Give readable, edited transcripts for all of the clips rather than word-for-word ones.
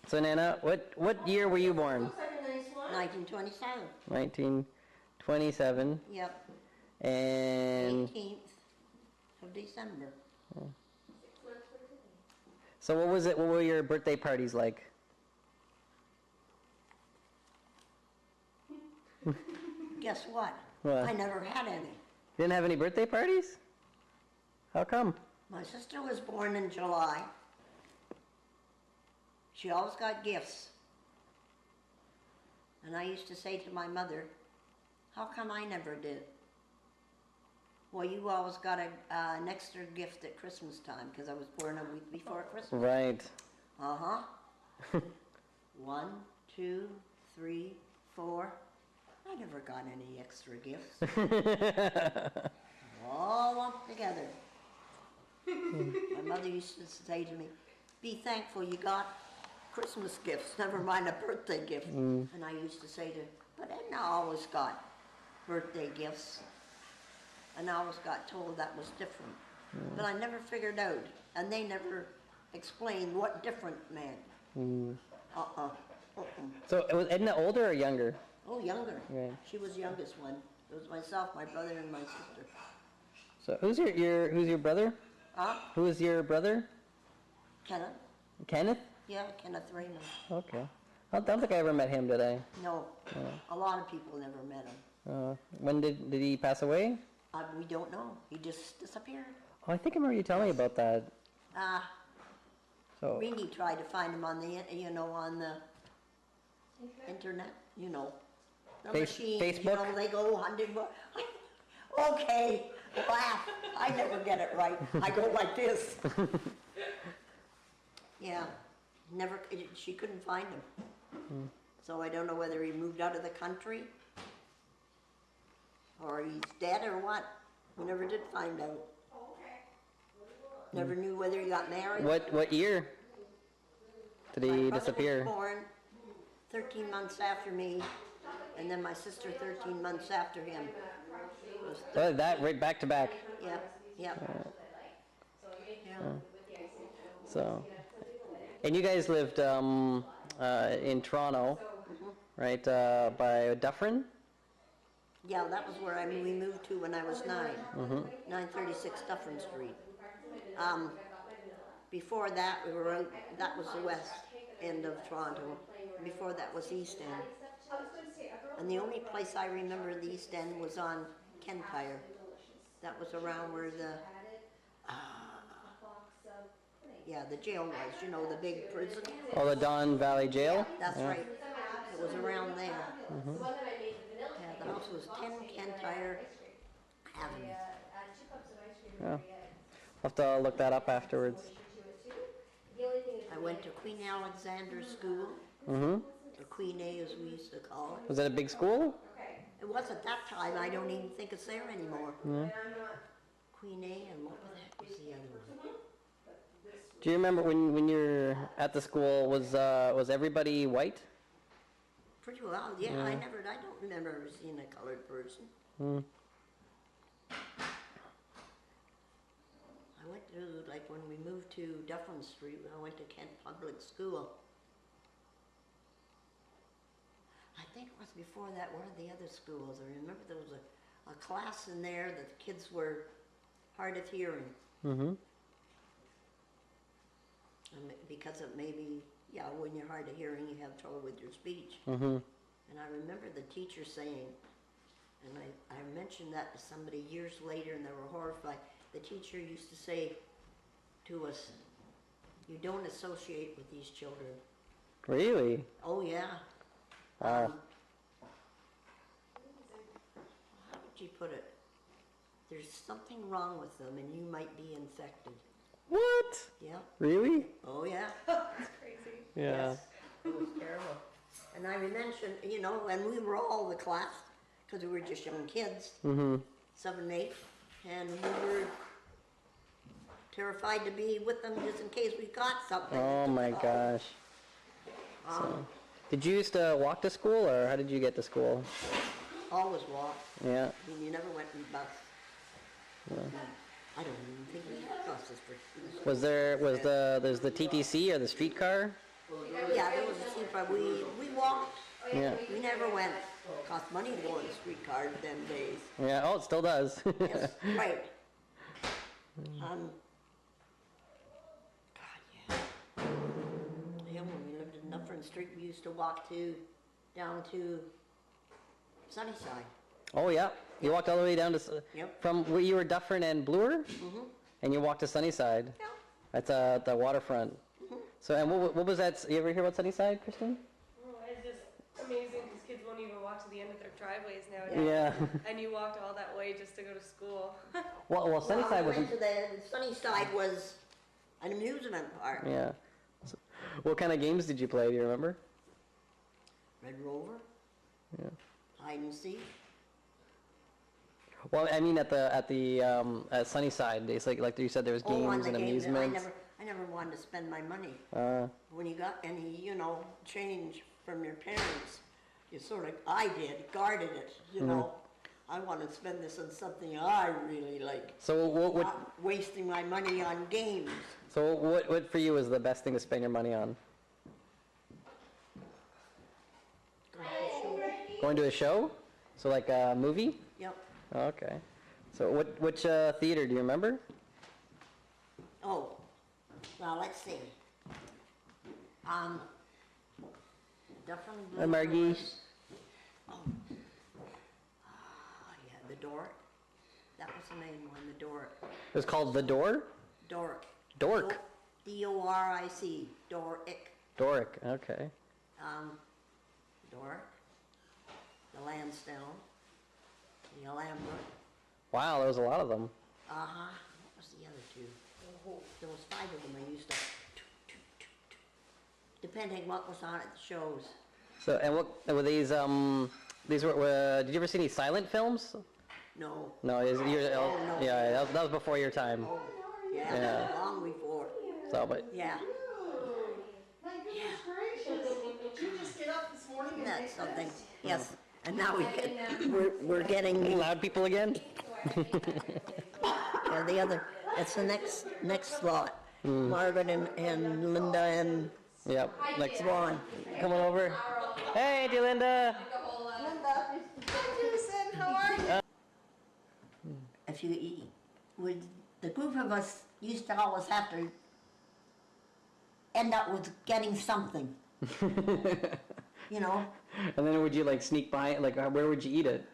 So Nana, what year were you born? 1927. 1927. Yep. And 18th of December. so what was it? What were your birthday parties like? Guess what? What? I never had any. You didn't have any birthday parties? How come? My sister was born in July. She always got gifts. And I used to say to my mother, how come I never did? Well, you always got an extra gift at Christmas time because I was born a week before Christmas. Right. Uh-huh. 1, 2, 3, 4. I never got any extra gifts. All lumped together. My mother used to say to me, be thankful you got Christmas gifts, never mind a birthday gift. And I used to say to her, but Edna always got birthday gifts. And I always got told that was different. But I never figured out, and they never explained what different meant. So was Edna older or younger? Oh, younger. Right. She was the youngest one. It was myself, my brother, and my sister. So who's your brother? Huh? Who is your brother? Kenneth? Kenneth? Yeah, Kenneth Raymond. Okay. I don't think I ever met him, did I? No, a lot of people never met him. When did he pass away? We don't know. He just disappeared. Oh, I think I remember you telling me about that. So Ringy tried to find him on the, on the internet, The machines, Facebook? they go 100. Okay, laugh. I never get it right. I go like this. Yeah, never. She couldn't find him. So I don't know whether he moved out of the country or he's dead or what. We never did find out. Never knew whether he got married. what year did he disappear? My brother was born 13 months after me, and then my sister 13 months after him. Oh, that right back to back. Yep. Yeah. So, and you guys lived in Toronto, right, by Dufferin? Yeah, that was where we moved to when I was 9. 936 Dufferin Street. Before that, that was the west end of Toronto. Before that was East End. And the only place I remember the East End was on Kentire. That was around where the jail was, the big prison. Oh, the Don Valley Jail? That's right. It was around there. Yeah, the house was 10 Kentire Avenue. Yeah. I'll have to look that up afterwards. I went to Queen Alexander School, or Queen A as we used to call it. Was that a big school? It was at that time. I don't even think it's there anymore. Queen A, and what was the other one? Do you remember when you're at the school, was everybody white? Pretty well, yeah. I don't remember ever seeing a colored person. I went to, when we moved to Dufferin Street, I went to Kent Public School. I think it was before that, one of the other schools. I remember there was a class in there that the kids were hard of hearing. Because of maybe, when you're hard of hearing, you have trouble with your speech. And I remember the teacher saying, and I mentioned that to somebody years later, and they were horrified. The teacher used to say to us, you don't associate with these children. Really? Oh, yeah. How would you put it? There's something wrong with them, and you might be infected. What? Yeah. Really? Oh, yeah. That's crazy. Yeah. Yes. It was terrible. And I mentioned, and we were all the class, because we were just young kids, 7 and 8, and we were terrified to be with them just in case we got something. Oh my gosh. So, did you used to walk to school, or how did you get to school? Always walked. Yeah. I mean, you never went in bus. I don't even think we had buses for Was there's the TTC or the streetcar? Yeah, there was a streetcar. We walked. Yeah. We never went. It cost money to go on the streetcar in them days. Yeah. Oh, it still does. Yes, right. God, yeah. Yeah, when we lived in Dufferin Street, we used to walk down to Sunnyside. Oh yeah. You walked all the way down to Yep. from where you were Dufferin and Bloor, and you walked to Sunnyside. Yeah. That's the waterfront. So, and what was that? You ever hear about Sunnyside, Kristen? Oh, it's just amazing because kids won't even walk to the end of their driveways nowadays. Yeah. And you walked all that way just to go to school. Well, Sunnyside Well, we wasn't. went to the Sunnyside was an amusement park. Yeah. So, what kind of games did you play? Do you remember? Red Rover, Yeah. hide and seek. Well, I mean at Sunnyside, it's like you said, there was Oh, on games the and games, amusements. I never wanted to spend my money. Uh, When you got any, change from your parents, I did, guarded it, I want to spend this on something I really like. so what? Not wasting my money on games. So what for you is the best thing to spend your money on? Going to a show? So like a movie? Yep. Okay. So which theater do you remember? Oh, well, let's see. Definitely. Hi, Margie. Oh, yeah, the Doric. That was the main one, the Doric. It was called The Door? Doric. Dork. D-O-R-I-C, Doric. Doric, okay. Doric, the Lansdowne, the Alhambra. Wow, there was a lot of them. Uh-huh. What was the other two? There was 5 of them I used to, depending what was on at the shows. So, and what were these did you ever see any silent films? No. No, no. yeah, that was before your time. Oh, yeah, Yeah. long before. So, but Yeah. My goodness gracious. Did you just get up this morning and That's make something. this? Yes. And now we're getting loud people again? the other. It's the next lot. Margaret and Linda and Yep. Next Ron. coming over. Hey, Auntie Linda. Hi, Jason. How are you? If you eat, the group of us used to always have to end up with getting something. And then would you like sneak by? Like, where would you eat it?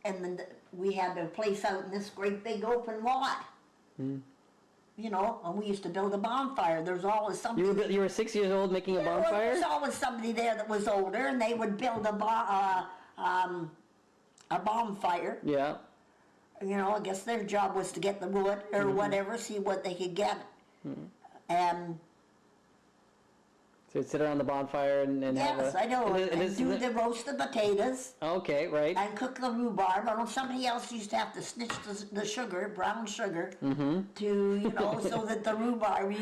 And then we had a place out in this great big open lot. And we used to build a bonfire. There's always something. You were 6 years old making a There bonfire? was always somebody there that was older, and they would build a bonfire. Yeah. I guess their job was to get the wood or whatever, see what they could get. And So you'd sit around the bonfire and have yes, a... I know. And And this- do the roasted potatoes Okay, right. and cook the rhubarb. I know somebody else used to have to snitch the sugar, brown sugar, to so that the rhubarb.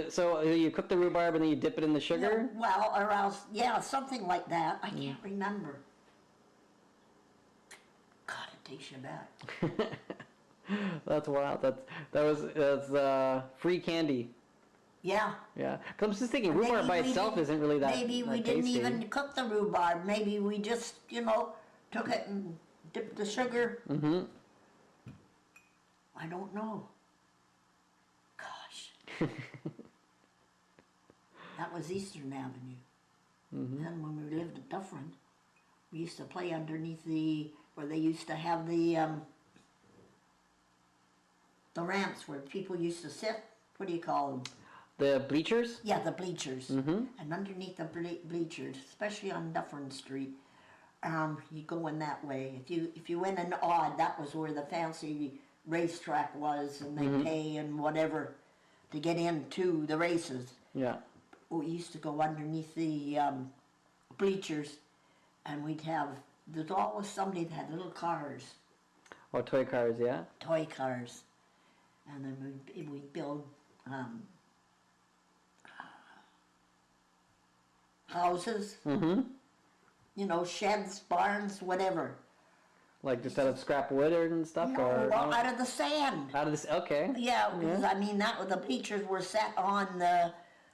So you cook the rhubarb and then you dip it in the sugar? Well, or else, yeah, something like that. I can't remember. God, it takes you back. That's wild. That's free candy. Yeah. Yeah. 'Cause I'm just thinking rhubarb by itself isn't really that Maybe we that didn't tasty. even cook the rhubarb. Maybe we just, took it and dipped the sugar. Mm-hmm. I don't know. Gosh. That was Eastern Avenue. Then when we lived at Dufferin, we used to play underneath where they used to have the ramps where people used to sit. What do you call them? The bleachers? Yeah, the bleachers. Mm-hmm. And underneath the bleachers, especially on Dufferin Street, you go in that way. If you went in odd, that was where the fancy racetrack was, and they pay and whatever to get into the races. Yeah. We used to go underneath the bleachers, and there's always somebody that had little cars, Oh, toy cars, yeah? toy cars, and then we'd build houses, sheds, barns, whatever. Like just out of scrap wood and stuff? Or Well, out of the sand. Out of this, okay. Yeah, because the bleachers were set on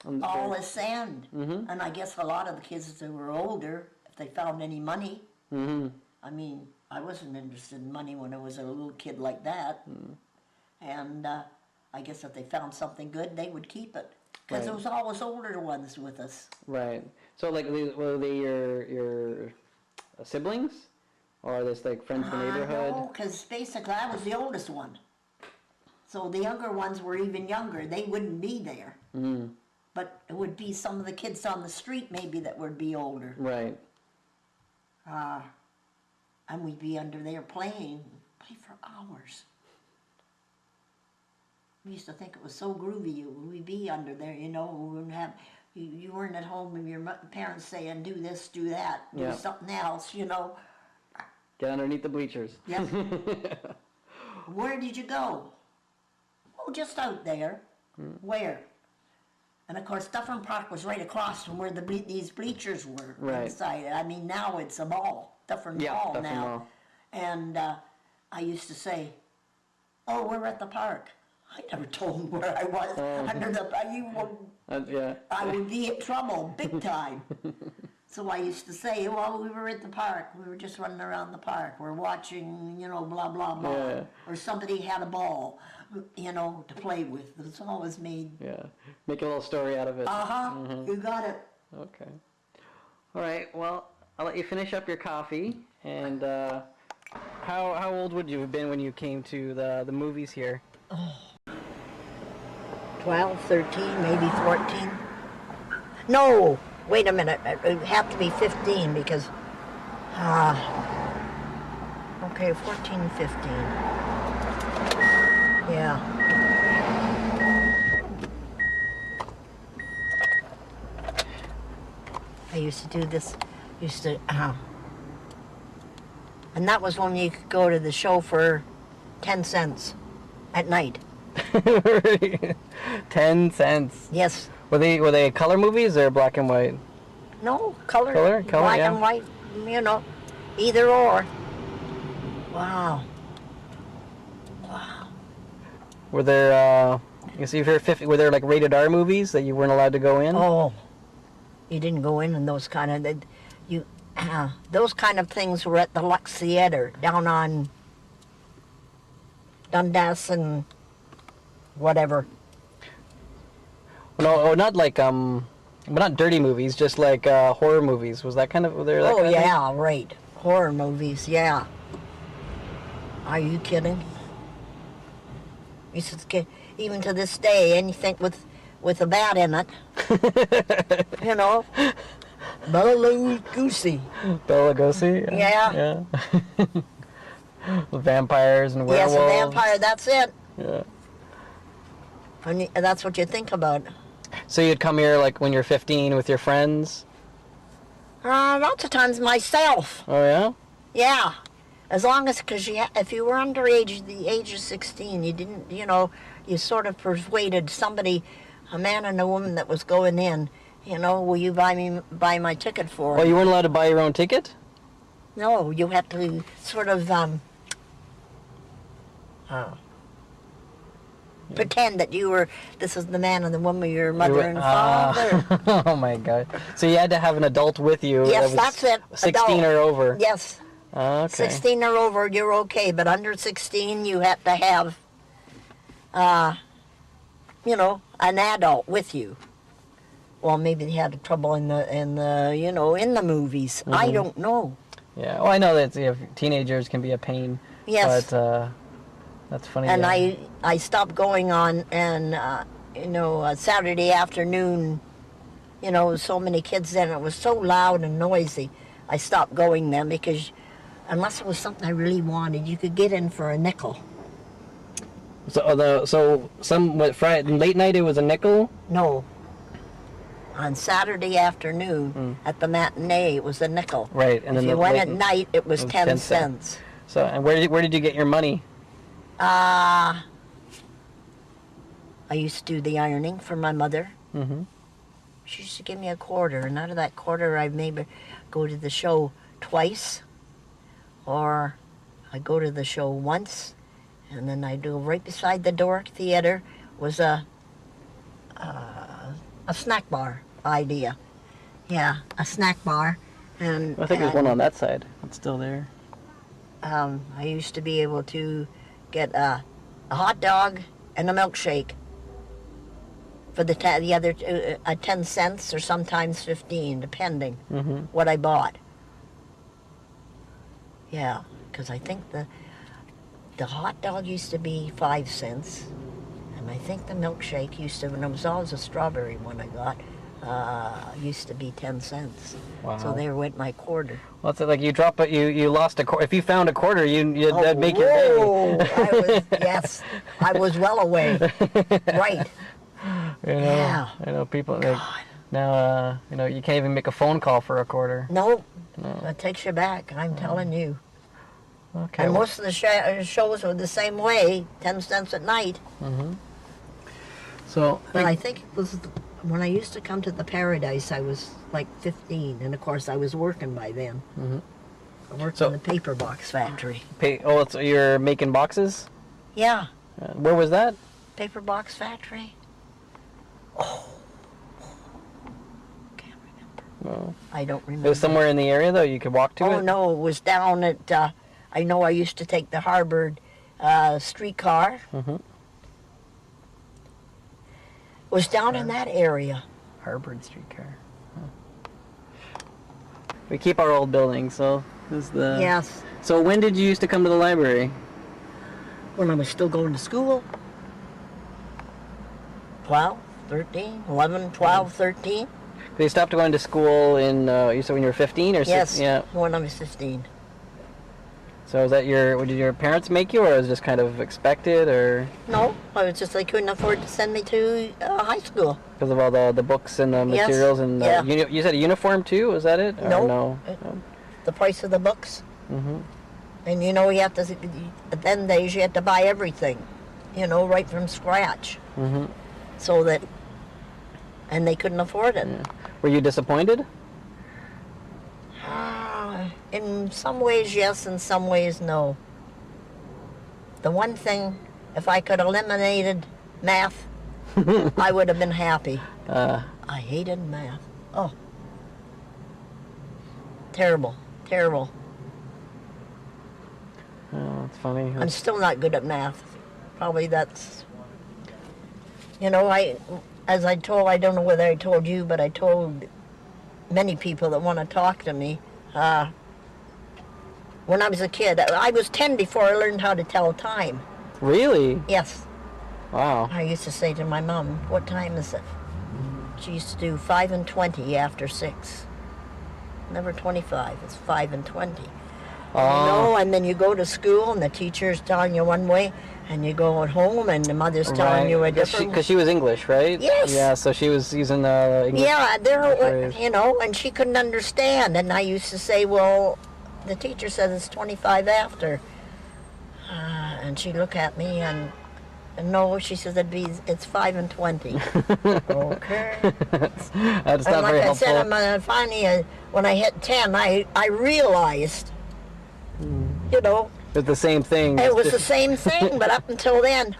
On the all dirt. the sand. Mhm. And I guess a lot of the kids that were older, if they found any money, Mhm. I mean, I wasn't interested in money when I was a little kid like that. And I guess if they found something good, they would keep it. Because there Right. was always older ones with us. Right. So like, were they your siblings, or are this like friends from the neighborhood? No, because basically I was the oldest one. So the younger ones were even younger. They wouldn't be there. Mm. But it would be some of the kids on the street maybe that would be older. Right. And we'd be under there play for hours. We used to think it was so groovy. We'd be under there, you know. We wouldn't have, you weren't at home and your parents saying, do this, do that, do Yeah. something else, you know. Get underneath the bleachers. Yes. Where did you go? Oh, just out there. Where? And of course, Dufferin Park was right across from where these bleachers were Right. inside. I mean, now it's a mall, Dufferin Yeah, Mall Dufferin now. Mall. And I used to say, "Oh, we're at the park." I never told them where I was. Under the, Yeah. I would be in trouble, big time. So I used to say, well, we were at the park. We were just running around the park. We're watching, you know, blah, blah, blah. Yeah. Or somebody had a ball, you know, to play with. It's always made, Yeah. Make a little story out of it. you got it. Okay. All right. Well, I'll let you finish up your coffee. And how old would you have been when you came to the movies here? 12, 13, maybe 14. No, wait a minute. It would have to be 15 because, okay, 14, 15. Yeah. I used to do this, and that was when you could go to the show for 10 cents at night. 10 cents. Yes. Were they color movies or black and white? No, color. Color, black yeah. and white, you know, either or. Wow. Wow. Were there you see if you're 50, were there like rated R movies that you weren't allowed to go in? Oh, you didn't go in those kind of, those kind of things were at the Lux Theater down on Dundas and whatever. No, not like but not dirty movies, just like horror movies. Was that kind of, were there that Oh, kind of thing? yeah, right. Horror movies, yeah. Are you kidding? Even to this day, anything with a bat in it, you know, Bela Lugosi. Bela Lugosi? Yeah. Yeah. Vampires and werewolves. Yes, a vampire, that's it. Yeah. And that's what you think about. So you'd come here like when you're 15 with your friends? Lots of times myself. Oh yeah? Yeah. As long as, because if you were underage, the age of 16, you didn't, you know, you sort of persuaded somebody, a man and a woman that was going in, you know, will you buy my ticket for Well, it? you weren't allowed to buy your own ticket? No, you had to sort of pretend that this is the man and the woman, your mother and father. Oh my God. So you had to have an adult with you. Yes, that was that's it. 16 Adult. or over. Yes. Okay. 16 or over, you're okay, but under 16, you have to have, you know, an adult with you. Well, maybe they had trouble in the you know, in the movies. I don't know. Yeah. Well, I know that teenagers can be a pain. Yes. But that's funny. And yeah. I stopped going on, and you know, Saturday afternoon, you know, so many kids then, it was so loud and noisy. I stopped going then because unless it was something I really wanted, you could get in for a nickel. So Friday late night it was a nickel. No. On Saturday afternoon at the matinee, it was a nickel. Right, and if then you went at night, it was 10 cents. So, and where did you get your money? I used to do the ironing for my mother. Mm-hmm. She used to give me a quarter, and out of that quarter, I'd maybe go to the show twice, or I'd go to the show once, and then I'd go right beside the Doric Theater was a a snack bar idea. Yeah, a snack bar. And I think there's one on that side. It's still there. I used to be able to get a hot dog and a milkshake for the other 10 cents or sometimes 15, depending what I bought. Yeah, because I think the hot dog used to be 5 cents, and I think the milkshake used to, and it was always a strawberry one I got, used to be 10 cents. Wow. So there went my quarter. Well, it's like you drop it, you lost a quarter. If you found a quarter, that'd make your day. Whoa! Yes, I was well away. Right. You know, Yeah. I know people God. now. You can't even make a phone call for a quarter. No, No. that takes you back. I'm telling you. Okay. And most of the shows were the same way, 10 cents at night. So, But I think it was when I used to come to the Paradise, I was like 15, and of course I was working by then. I worked So- in the paper box factory. you're making boxes? Yeah, Where was that? paper box factory. Oh, can't remember. No. I don't It remember. was somewhere in the area though. You could walk to it. Oh no, it was down at. I know I used to take the Harvard streetcar. Mhm. It was down in that area. Harvard streetcar. We keep our old building, so this is the. Yes, So when did you used to come to the library? when I was still going to school. 12, 13, 11, 12, 13. You stopped going to school in. You said when you were 15 or Yes, 6? Yeah. when I was 15. So is that did your parents make you, or was it just kind of expected, or No, I was just, they couldn't afford to send me to high school. because of all the books and the Yes, materials and yeah. you said a uniform too? Was that it? Or No. No. The price of the books. Mm-hmm. And you know, you have to, at them days, you had to buy everything, right from scratch. Mm-hmm. So that, and they couldn't afford it. Were you disappointed? In some ways, yes, in some ways, no. The one thing, if I could have eliminated math, I would have been happy. I hated math. Oh. Terrible, terrible. Oh, that's funny. I'm still not good at math. Probably that's, as I don't know whether I told you, but I told many people that want to talk to me, when I was a kid, I was 10 before I learned how to tell time. Really? Yes. Wow. I used to say to my mom, what time is it? She used to do 5 and 20 after 6. Never 25, it's 5 and 20. And then you go to school and the teacher's telling you one way, and you go at home and the mother's telling you a different Because she was English, right? Yes. Yeah, so she was using English. Yeah, phrase. and she couldn't understand. And I used to say, well, the teacher says it's 25 after. And she'd look at me and no, she says it's 5 and 20. Okay. That's And not like very I helpful. said, finally, when I hit 10, I realized, It's the same thing. it it's was the just- same thing, but up until then.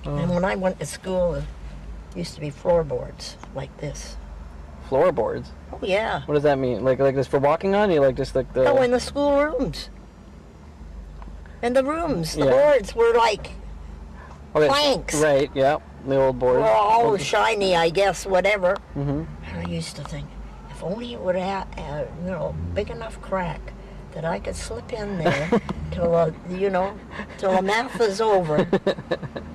And when I went to school, it used to be floorboards like this. Floorboards. Oh, yeah. What does that mean? Like this for walking on? You like just like the. No, in the school rooms. In the rooms, the Yeah. boards were like, Okay, planks. Right. Yeah. The old board. were all shiny, I guess, whatever. Mm-hmm. And I used to think, if only it would have, big enough crack that I could slip in there till the math is over.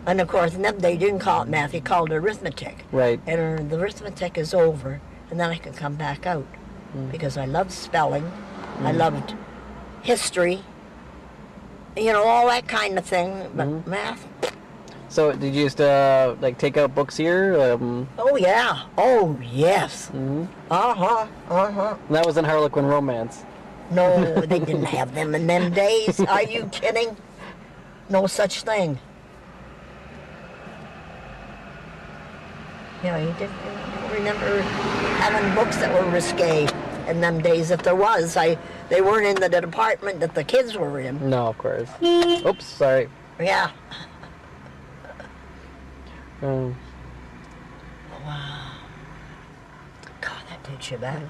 And of course, they didn't call it math; they called it arithmetic. Right. And the arithmetic is over, and then I could come back out because I loved spelling, I loved history, all that kind of thing. But math, So did you used to take out books here? oh yeah, oh yes, Mhm. uh-huh. That was in Harlequin Romance. No, they didn't have them in them days. Are you kidding? No such thing. You didn't remember having books that were risque in them days. If there was, they weren't in the department that the kids were in. No, of course. Oops, sorry. Yeah. Oh. Wow. God, that did you bad.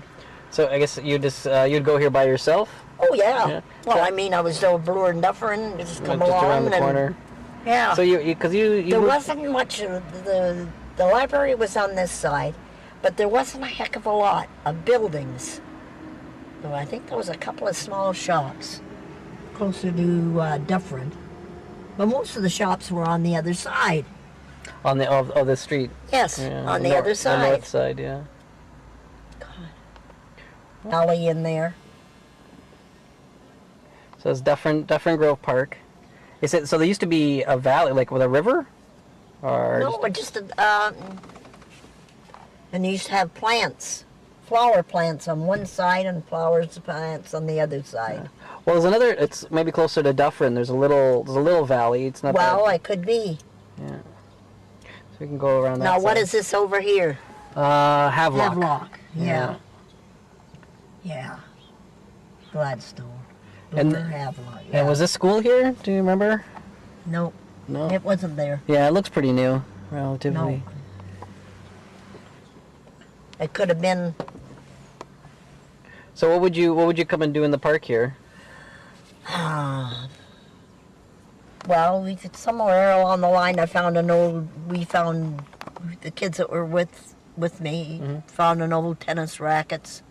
So I guess you just you'd go here by yourself? Oh, yeah. Yeah. Well, I mean, I was so Bloor and Dufferin, just come Just along. around the and, corner. Yeah. So because you There moved- wasn't much of the library was on this side, but there wasn't a heck of a lot of buildings. So I think there was a couple of small shops closer to Dufferin, but most of the shops were on the other side. on the of the street. Yes, Yeah, on the nor- other The side. north side, yeah. Alley in there. So it's Dufferin Grove Park. Is it so? There used to be a valley, like with a river, or No, but just and they used to have plants, flower plants on one side and flowers plants on the other side. well, there's another. It's maybe closer to Dufferin. There's a little valley. It's not. Well, that, I could be. yeah. So we can go around that. Now, what side. is this over here? Havelock? Havelock. Yeah. Yeah. Gladstone. And- Bloor, Havelock. Yeah. And was this school here? Do you remember? No, No. it wasn't there. Yeah, it looks pretty new, relatively. No. It could have been. So what would you come and do in the park here? Well, we could somewhere along the line. We found the kids that were with me found an old tennis rackets,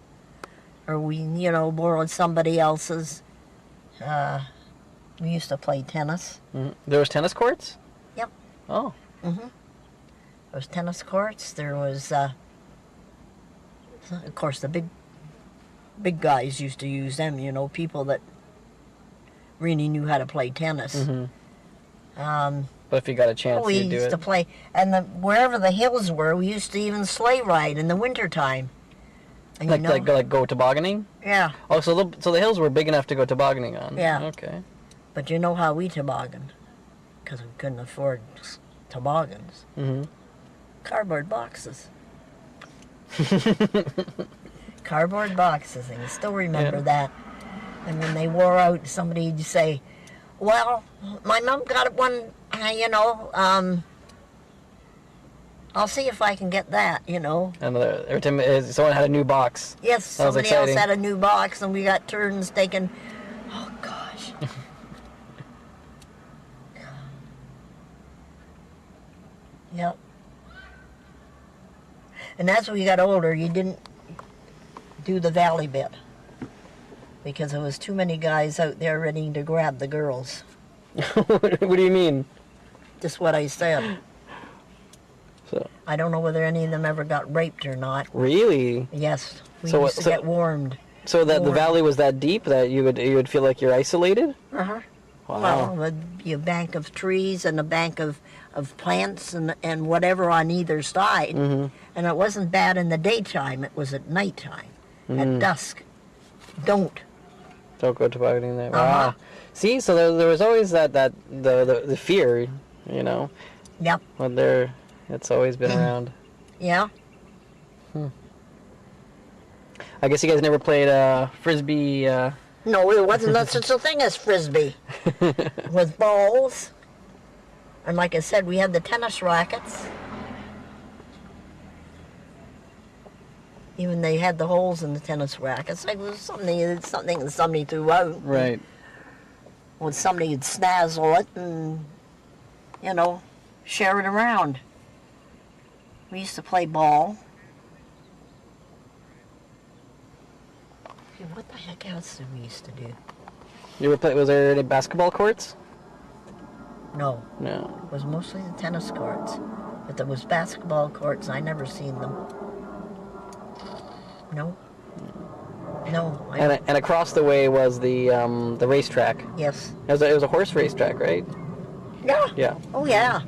or we borrowed somebody else's. We used to play tennis. There was tennis courts. Yep. Oh. There was tennis courts. There was, of course, the big guys used to use them. People that really knew how to play tennis. But if you got a chance, We you'd do used it. to play, and wherever the hills were, we used to even sleigh ride in the wintertime. And Like go tobogganing. yeah, Oh, so the hills were big enough to go tobogganing on. Yeah. Okay. but you know how we tobogganed, because we couldn't afford toboggans. Cardboard boxes. Cardboard boxes, and you still remember Yeah. that. And when they wore out, somebody'd say, well, my mom got one, I'll see if I can get that, Another every time someone had a new box. Yes, That was somebody else exciting. had a new box, and we got turns taking, oh, gosh. Yep. And as we got older, you didn't do the valley bit because there was too many guys out there ready to grab the girls. What do you mean? Just what I said. So I don't know whether any of them ever got raped or not. really? Yes, we So what- used to so- get warmed. So that the Warm. valley was that deep that you would feel like you're isolated? Uh-huh. Wow. Well, there'd be a bank of trees and a bank of plants and whatever on either side. And it wasn't bad in the daytime, it was at nighttime, at dusk. Don't. Don't go tobogganing there. Uh-huh. Wow. See, so there was always the fear, Yep. when it's always been around. Yeah. I guess you guys never played frisbee. No, there wasn't no such a thing as frisbee. With balls. And like I said, we had the tennis rackets. Even they had the holes in the tennis rackets. Like it was something that somebody threw out. Right. When somebody would snazzle it and, share it around. We used to play ball. Hey, what the heck else did we used to do? You ever play? Was there any basketball courts? No, No. it was mostly the tennis courts. But there was basketball courts, I never seen them. No. No. And across the way was the racetrack. Yes. It was a horse racetrack, right? Yeah. Yeah. Oh, yeah.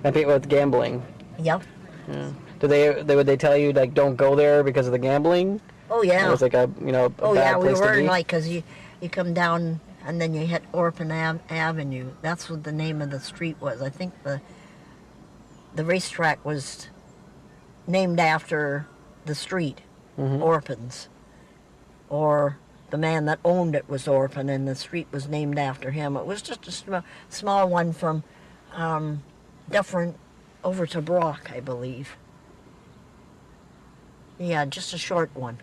And people with gambling. Yep. Yeah. Would they tell you like don't go there because of the gambling? Oh, yeah. It was like a a Oh, bad yeah, we place were to be. like, because you come down and then you hit Orphan Avenue. That's what the name of the street was. I think the racetrack was named after the street, Orphans. Or the man that owned it was Orphan, and the street was named after him. It was just a small one from Dufferin over to Brock, I believe. Yeah, just a short one.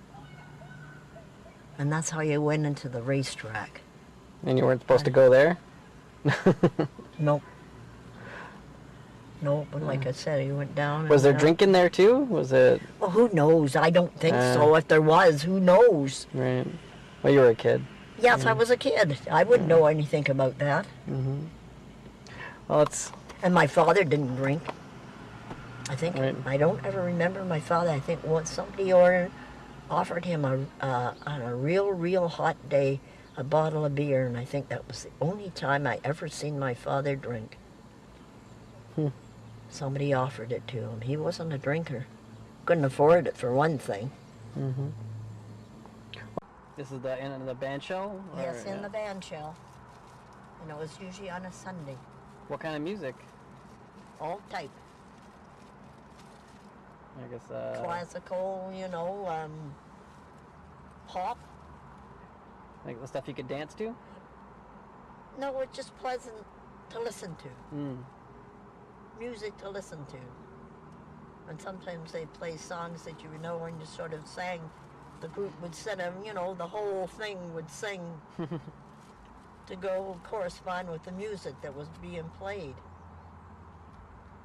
And that's how you went into the racetrack. And you weren't supposed to go there? Nope. Nope, but like I said, he went down. Was there and, drinking there too? Was it? Well, who knows? I don't think so. If there was, who knows? Right. Well, you were a kid. Yes, I was a kid. I wouldn't know anything about that. Mm-hmm. Well, it's... And my father didn't drink. I think, Right. I don't ever remember my father. I think once somebody offered him on a real hot day a bottle of beer, and I think that was the only time I ever seen my father drink. Somebody offered it to him. He wasn't a drinker. Couldn't afford it, for one thing. Mm-hmm. This is the end of the band shell? Or, Yes, in the band shell. And it was usually on a Sunday. What kind of music? All type. I guess, Classical, pop. like the stuff you could dance to? No, it's just pleasant to listen to. Mm. Music to listen to. And sometimes they play songs that you know when you sort of sang. The group would sit them, the whole thing would sing to go correspond with the music that was being played.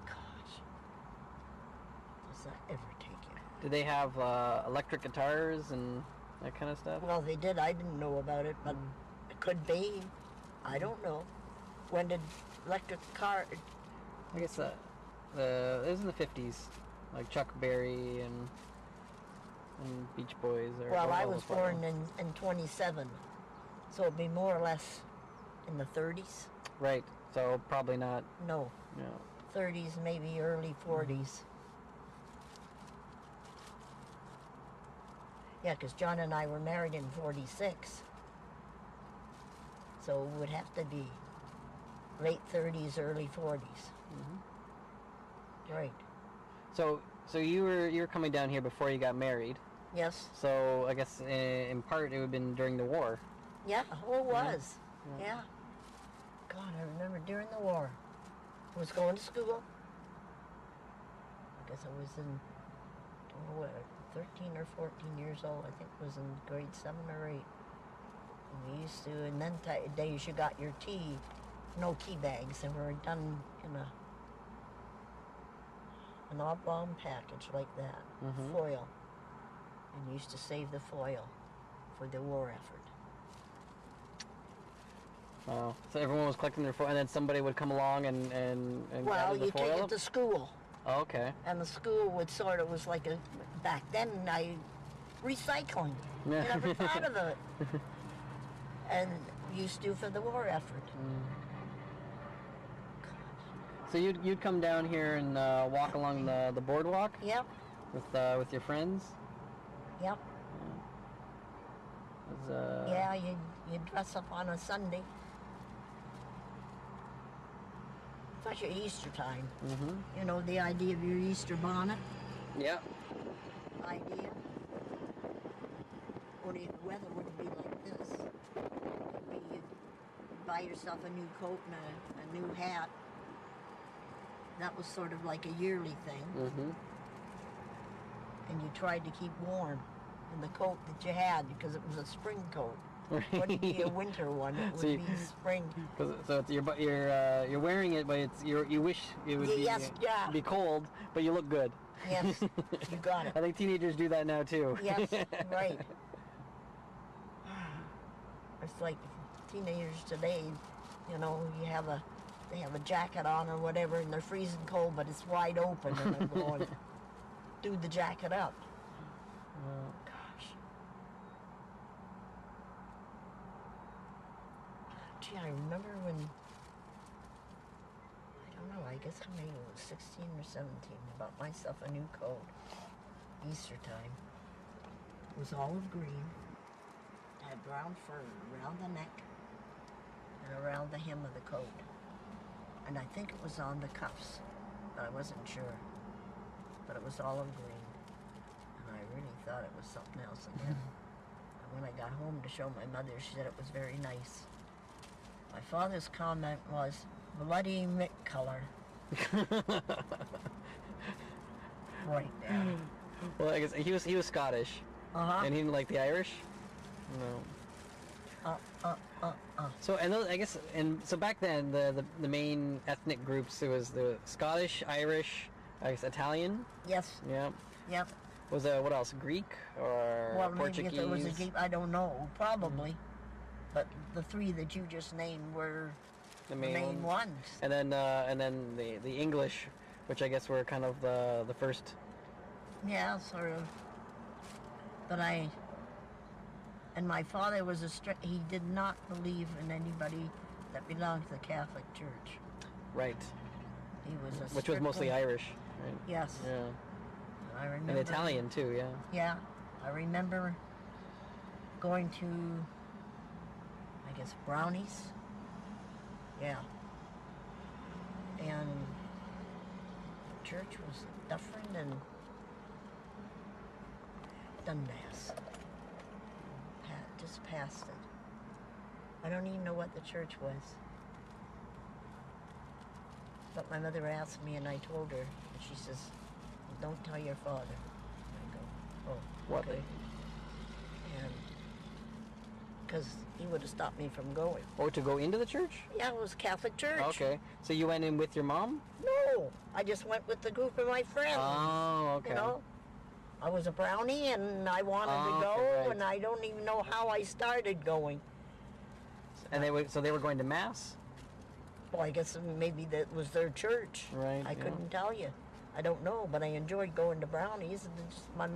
Gosh. Does that ever take you? Did they have electric guitars and that kind of stuff? Well, they did. I didn't know about it, but it could be. I don't know. When did electric car... I guess it was in the 50s, like Chuck Berry and Beach Boys. Well, I was born in 27, so it'd be more or less in the 30s. Right, so probably not. No, No. 30s, maybe early 40s. Yeah, because John and I were married in 46. So it would have to be late 30s, early 40s. Mm-hmm. Right. So you were coming down here before you got married. Yes. So I guess in part it would have been during the war. Yeah, oh, it was. Yeah. Yeah. God, I remember during the war. I was going to school. I guess I was in, 13 or 14 years old. I think it was in grade 7 or 8. And we used to, and then days you got your tea, no tea bags. They were done in an oblong package like that, foil. And used to save the foil for the war effort. Wow. So everyone was collecting their foil, and then somebody would come along and Well, gather the you foil? take it to school. Oh, okay. And the school would sort of was like back then, recycling. You never thought of it. And used to for the war effort. So you'd come down here and walk along the boardwalk? Yep, With your friends? yep. Was, Yeah, you'd dress up on a Sunday. Especially Easter time. Mm-hmm. The idea of your Easter bonnet. Yeah. Idea. Only the weather wouldn't be like this. It'd be you'd buy yourself a new coat and a new hat. That was sort of like a yearly thing. Mm-hmm. And you tried to keep warm in the coat that you had because it was a spring coat. It wouldn't be a winter one. It would So be spring. So it's, you're wearing it, but you wish it would Yes, yeah. be cold, but you look good. Yes, you got it. I think teenagers do that now too. Yes, right. It's like teenagers today, they have a jacket on or whatever, and they're freezing cold, but it's wide open, and they're going, do the jacket up. Gosh. Gee, I remember when, I don't know, I guess maybe it was 16 or 17, I bought myself a new coat, Easter time. It was olive green, had brown fur around the neck and around the hem of the coat. And I think it was on the cuffs, but I wasn't sure. But it was olive green, and I really thought it was something else again. And when I got home to show my mother, she said it was very nice. My father's comment was, bloody Mick color. Right there. Well, I guess he was Scottish, Uh-huh. and he didn't like the Irish. No. So and those, I guess, and so back then the main ethnic groups, it was the Scottish, Irish, I guess Italian. Yes. Yeah. Yep. Was what else? Greek or Well, Portuguese? maybe if it was a Jeep, I don't know. Probably. But the three that you just named were the the main, main ones. And then the English, which I guess were kind of the first. Yeah, sort of. But and my father was he did not believe in anybody that belonged to the Catholic Church. Right. He was a Which was mostly strictly- Irish, right? Yes. Yeah. I remember. And Italian too, yeah. Yeah, I remember going to, I guess, Brownies. Yeah. And the church was different and Dundas. Just past it. I don't even know what the church was. But my mother asked me and I told her, and she says, don't tell your father. I go, oh, What? okay. And because he would have stopped me from going. Or to go into the church? Yeah, it was Catholic church. Okay. So you went in with your mom? No, I just went with the group of my friends. Oh, okay. You know, I was a brownie and I wanted Oh, to go, okay, right. and I don't even know how I started going. And they were going to mass? Well, I guess maybe that was their church. Right, I yeah. couldn't tell you. I don't know, but I enjoyed going to brownies. And my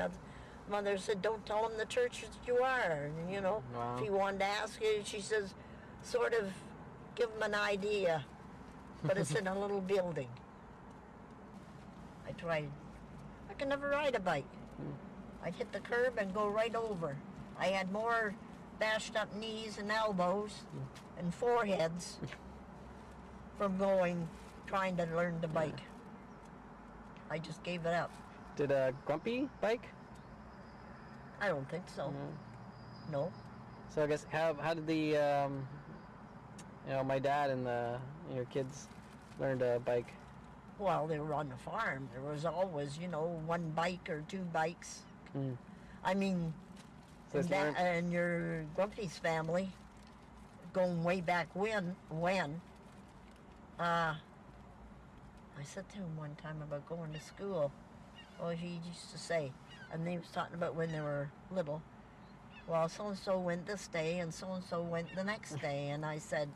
mother said, don't tell them the church that you are. And, you know, Wow. if he wanted to ask you, she says, sort of give them an idea. But it's in a little building. I tried. I could never ride a bike. I'd hit the curb and go right over. I had more bashed up knees and elbows and foreheads from trying to learn to bike. I just gave it up. Did Grumpy bike? I don't think so. No. So I guess how did the my dad and your kids learn to bike? Well, they were on the farm. There was always, one bike or two bikes. Mm. I mean, So it's learned- and your Grumpy's family, going way back when, I said to him one time about going to school. Oh, he used to say, and they was talking about when they were little. Well, so-and-so went this day, and so-and-so went the next day. And I said,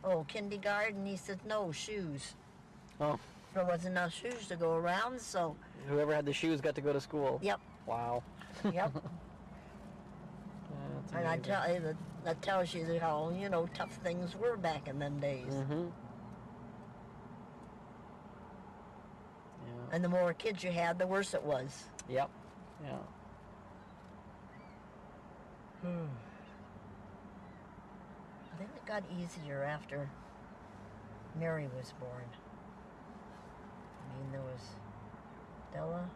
oh, kindergarten? He said, no, shoes. Oh, There wasn't enough shoes to go around, so, whoever had the shoes got to go to school. yep, Wow. yep. That's And I amazing. tell you, that tells you how, tough things were back in them days. Mm-hmm. Yeah. And the more kids you had, the worse it was. Yep. Yeah. I think it got easier after Mary was born. I mean, there was Della,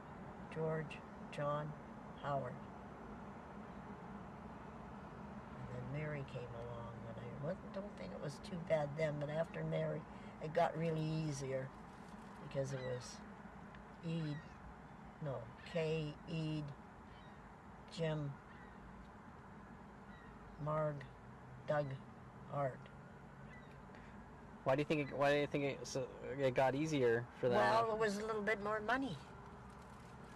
George, John, Howard. And then Mary came along, and don't think it was too bad then, but after Mary, it got really easier because it was Kay, Ede, Jim, Marg, Doug, Art. Why do you think it got easier for them? Well, it was a little bit more money.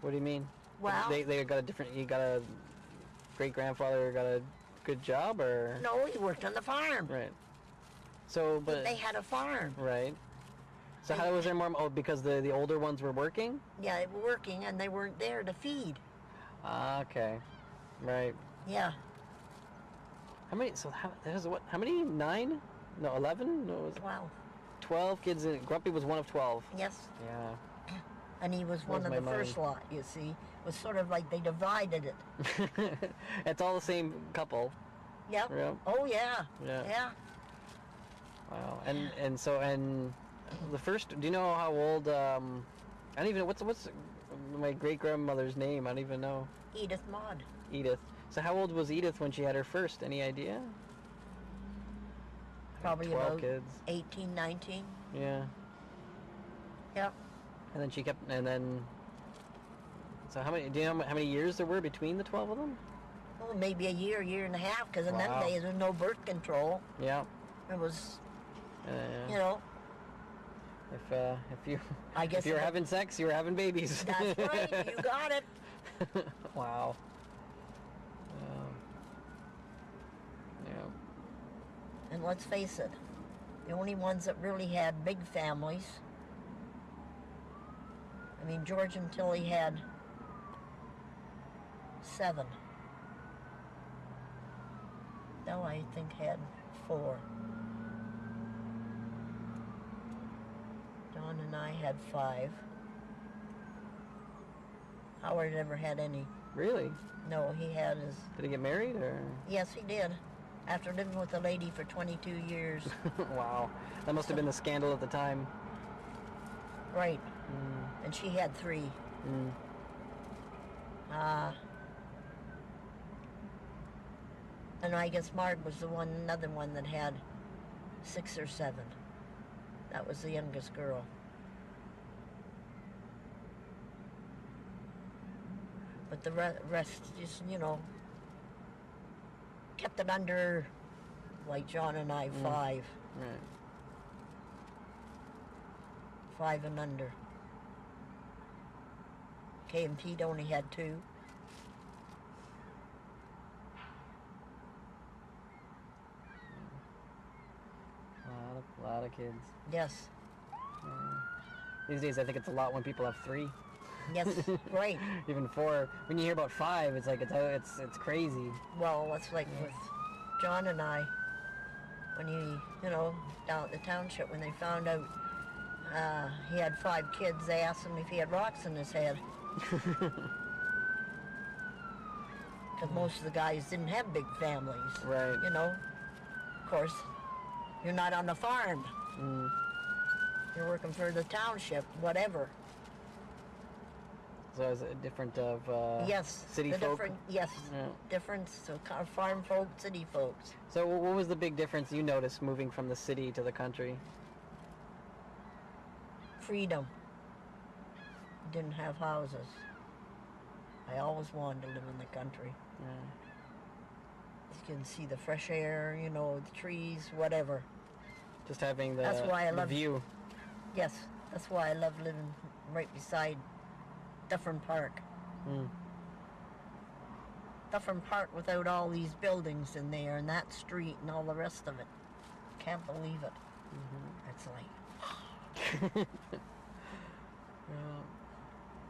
What do you mean? Well- they got a different. You got a great grandfather got a good job, or No, he worked on the farm. right? So, but They had a farm. right. So how was there more? Oh, because the older ones were working. Yeah, they were working, and they weren't there to feed. Ah, okay, right. Yeah. How many? So there's what? How many? 9? No, 11? No, it was 12. 12 kids. Grumpy was one of 12. Yes. Yeah. And he was one Blows of the my first lot, you see. It was sort of like they divided it. It's all the same couple. Yep. Yeah. Oh, yeah. Yeah. Yeah. Wow. And the first. Do you know how old? I don't even know what's my great grandmother's name. I don't even know. Edith Maud. Edith. So how old was Edith when she had her first? Any idea? Probably 12 about kids. 18, 19. Yeah. Yep. And then she kept, and then. So how many? Do you know how many years there were between the 12 of them? Well, maybe a year, year and a half, because in them Wow. days there was no birth control. Yeah. It was, Yeah. you know, If you I guess if you were it- having sex, you were having babies. that's right, you got it. Wow. Yeah. And let's face it, the only ones that really had big families, I mean, George until he had 7. Bella, I think, had 4. Don and I had 5. Howard never had any. Really? No, he had his... Did he get married or? Yes, he did. After living with a lady for 22 years. Wow. That must have been the scandal at the time. Right. And she had 3. And I guess Marg was another one that had 6 or 7. That was the youngest girl. But the rest just, you know, kept it under, like John and I, 5. Right. 5 and under. Kay and Pete only had 2. A lot of kids. Yes. These days, I think it's a lot when people have 3. Yes, right. Even 4. When you hear about 5, it's like it's crazy. Well, it's like with John and I, when you know, down at the township, when they found out he had 5 kids, they asked him if he had rocks in his head. Because most of the guys didn't have big families. Right. You know, of course, you're not on the farm. You're working for the township, whatever. So is it different of Yes. city the folk? different, yes. Yeah. Difference of farm folk, city folks. So what was the big difference you noticed moving from the city to the country? Freedom. Didn't have houses. I always wanted to live in the country. You can see the fresh air, you know, the trees, whatever. Just having the, That's why I the love- view. Yes, that's why I love living right beside Dufferin Park. Dufferin Park without all these buildings in there and that street and all the rest of it. Can't believe it. It's like,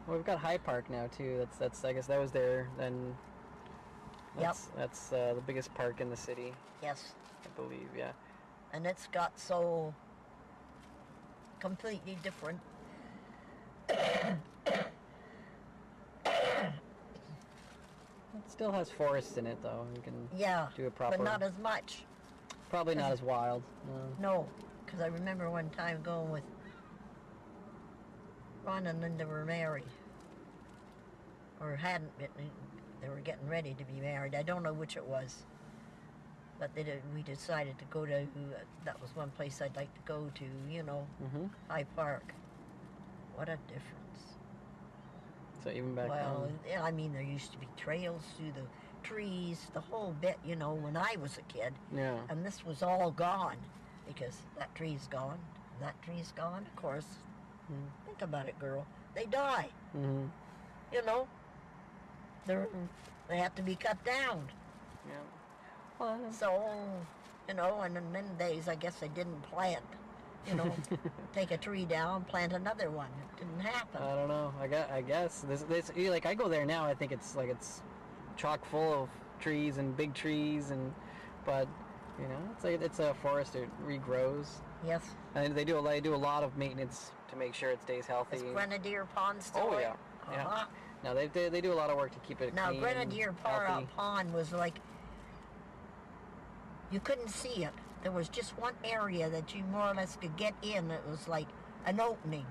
Well, we've got High Park now too. That's I guess that was there then. That's the biggest park in the city, yes. I believe. Yeah. And it's got so completely different. It still has forests in it though. You can Yeah, do it proper. but not as much. Probably not as wild. No. No, because I remember one time going with Ron and Linda were married. Or hadn't been, they were getting ready to be married. I don't know which it was. But we decided to go to, that was one place I'd like to go to, you know, High Park. What a difference. So even back Well, then. yeah, I mean, there used to be trails through the trees, the whole bit, you know, when I was a kid. Yeah. And this was all gone because that tree's gone, that tree's gone. Of course, think about it, girl. They die. You know, they have to be cut down. Yeah. Well, So, you know, and in them days, I guess they didn't plant. You know, take a tree down, plant another one. It didn't happen. I don't know. I guess this like I go there now. I think it's chock full of trees and big trees but you know it's a forest. It regrows. Yes. And they do a lot of maintenance to make sure it stays healthy. Is Grenadier Pond still Oh there? yeah. Yeah. Uh-huh. No, they do a lot of work to keep it Now, clean Grenadier and healthy. Pond was like, you couldn't see it. There was just one area that you more or less could get in. It was like an opening,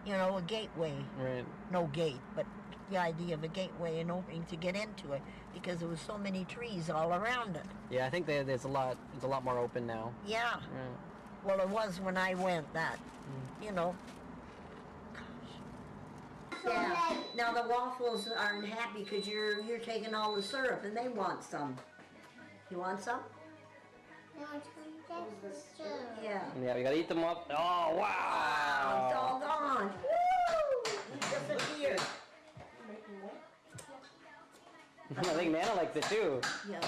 you know, a gateway. Right. No gate, but the idea of a gateway, an opening to get into it, because there was so many trees all around it. Yeah, I think it's a lot more open now. Yeah. Yeah. Well, it was when I went that, you know. Yeah. Now the waffles aren't happy because you're taking all the syrup and they want some. You want some? Yeah. Yeah, we gotta eat them up. Oh, It's wow! all gone. Woo! It disappeared. I think Nana likes it too. Yeah.